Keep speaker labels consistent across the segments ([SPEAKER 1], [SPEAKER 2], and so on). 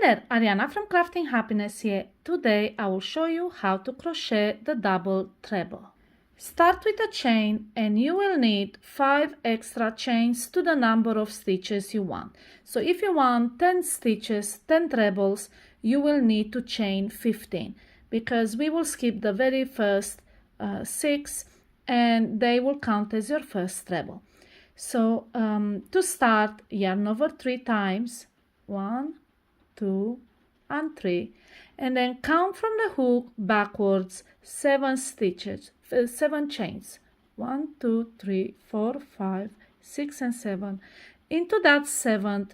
[SPEAKER 1] there, Ariana from Crafting Happiness here. Today I will show you how to crochet the double treble. Start with a chain and you will need 5 extra chains to the number of stitches you want. So if you want 10 stitches, 10 trebles, you will need to chain 15 because we will skip the very first 6 and they will count as your first treble. So to start, yarn over 3 times, 1, 2 and 3, and then count from the hook backwards 7 stitches, 7 chains, 1, 2, 3, 4, 5, 6 and 7. Into that 7th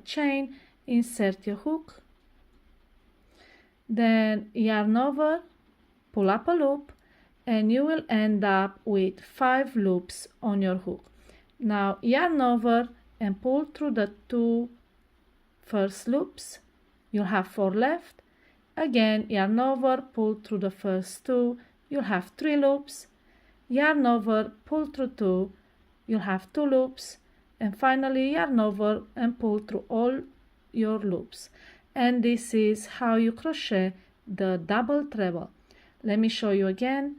[SPEAKER 1] chain, insert your hook, then yarn over, pull up a loop, and you will end up with 5 loops on your hook. Now yarn over and pull through the 2 first loops. You'll have 4 left. Again, yarn over, pull through the first 2. You'll have 3 loops. Yarn over, pull through 2. You'll have 2 loops. And finally, yarn over and pull through all your loops. And this is how you crochet the double treble. Let me show you again.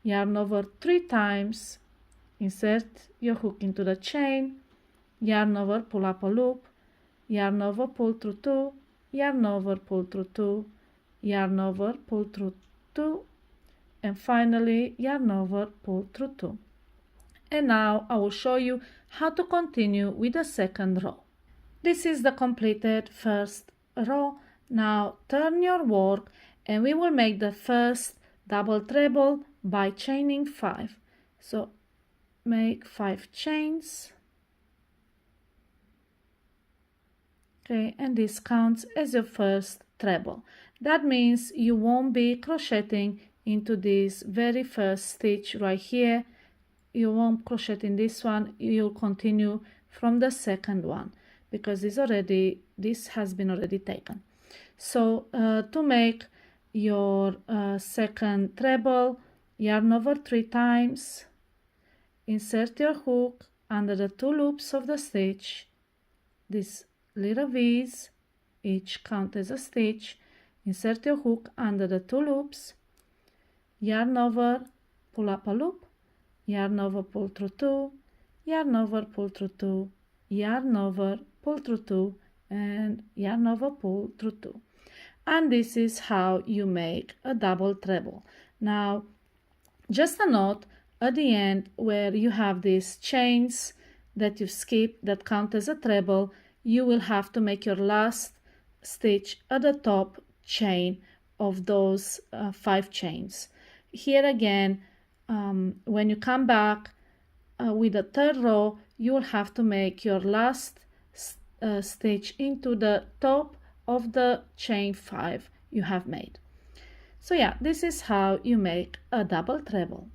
[SPEAKER 1] Yarn over 3 times. Insert your hook into the chain. Yarn over, pull up a loop. Yarn over, pull through 2, yarn over, pull through 2, yarn over, pull through 2, and finally yarn over, pull through 2. And now I will show you how to continue with the second row. This is the completed first row. Now turn your work and we will make the first double treble by chaining 5. So make 5 chains. Okay, and this counts as your first treble. That means you won't be crocheting into this very first stitch right here. You won't crochet in this one. You'll continue from the second one because this has been already taken. So to make your second treble, yarn over 3 times, insert your hook under the 2 loops of the stitch. This little V's, each count as a stitch. Insert your hook under the 2 loops, yarn over, pull up a loop, yarn over, pull through 2, yarn over, pull through 2, yarn over, pull through 2, and yarn over, pull through 2. And this is how you make a double treble. Now, just a note at the end where you have these chains that you skip that count as a treble, you will have to make your last stitch at the top chain of those 5 chains. Here again, when you come back with the third row, you will have to make your last stitch into the top of the chain 5 you have made. So yeah, this is how you make a double treble.